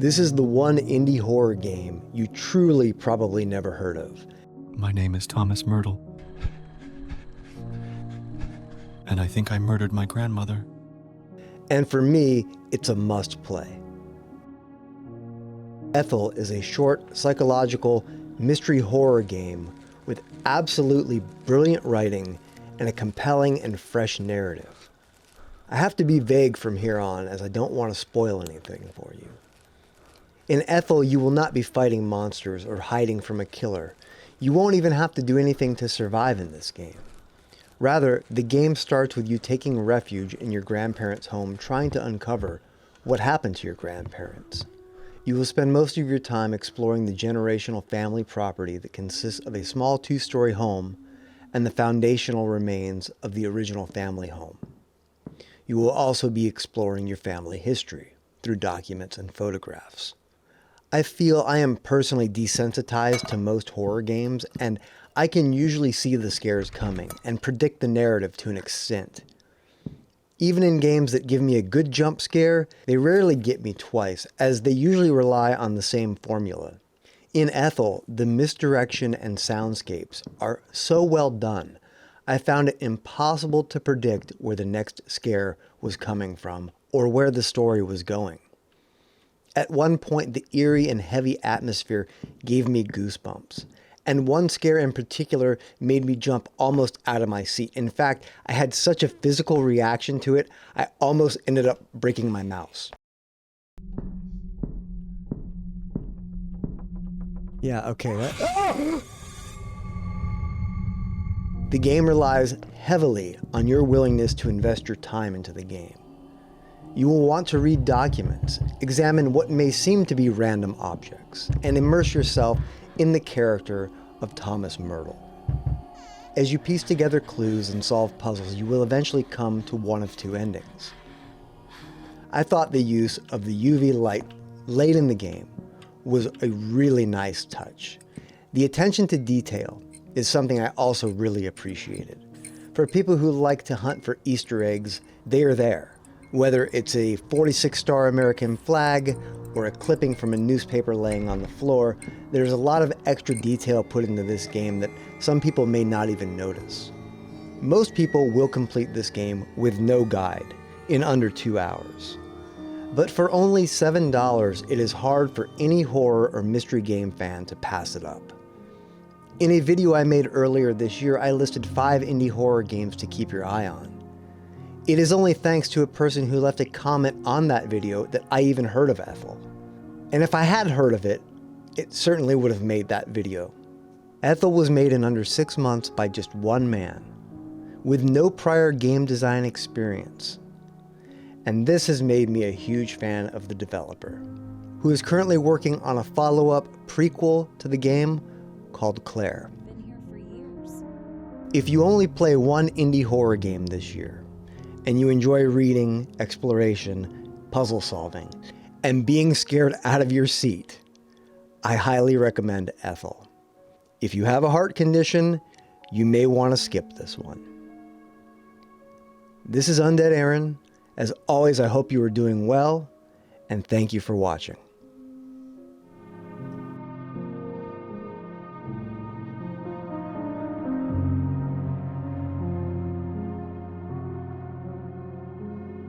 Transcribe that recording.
This is the one indie horror game you truly probably never heard of. My name is Thomas Myrtle. And I think I murdered my grandmother. And for me, it's a must play. Ethel is a short, psychological, mystery horror game with absolutely brilliant writing and a compelling and fresh narrative. I have to be vague from here on as I don't want to spoil anything for you. In Ethel, you will not be fighting monsters or hiding from a killer. You won't even have to do anything to survive in this game. Rather, the game starts with you taking refuge in your grandparents' home trying to uncover what happened to your grandparents. You will spend most of your time exploring the generational family property that consists of a small 2-story home and the foundational remains of the original family home. You will also be exploring your family history through documents and photographs. I feel I am personally desensitized to most horror games, and I can usually see the scares coming and predict the narrative to an extent. Even in games that give me a good jump scare, they rarely get me twice, as they usually rely on the same formula. In Ethel, the misdirection and soundscapes are so well done, I found it impossible to predict where the next scare was coming from or where the story was going. At one point, the eerie and heavy atmosphere gave me goosebumps, and one scare in particular made me jump almost out of my seat. In fact, I had such a physical reaction to it, I almost ended up breaking my mouse. Yeah, okay. The game relies heavily on your willingness to invest your time into the game. You will want to read documents, examine what may seem to be random objects, and immerse yourself in the character of Thomas Myrtle. As you piece together clues and solve puzzles, you will eventually come to one of two endings. I thought the use of the UV light late in the game was a really nice touch. The attention to detail is something I also really appreciated. For people who like to hunt for Easter eggs, they are there. Whether it's a 46-star American flag or a clipping from a newspaper laying on the floor, there's a lot of extra detail put into this game that some people may not even notice. Most people will complete this game with no guide in under 2 hours. But for only $7, it is hard for any horror or mystery game fan to pass it up. In a video I made earlier this year, I listed 5 indie horror games to keep your eye on. It is only thanks to a person who left a comment on that video that I even heard of Ethel. And if I had heard of it, it certainly would have made that video. Ethel was made in under 6 months by just one man, with no prior game design experience. And this has made me a huge fan of the developer, who is currently working on a follow-up prequel to the game called Claire. Been here for years. If you only play one indie horror game this year, and you enjoy reading, exploration, puzzle solving, and being scared out of your seat, I highly recommend Ethel. If you have a heart condition, you may want to skip this one. This is Undead Aaron. As always, I hope you are doing well, and thank you for watching.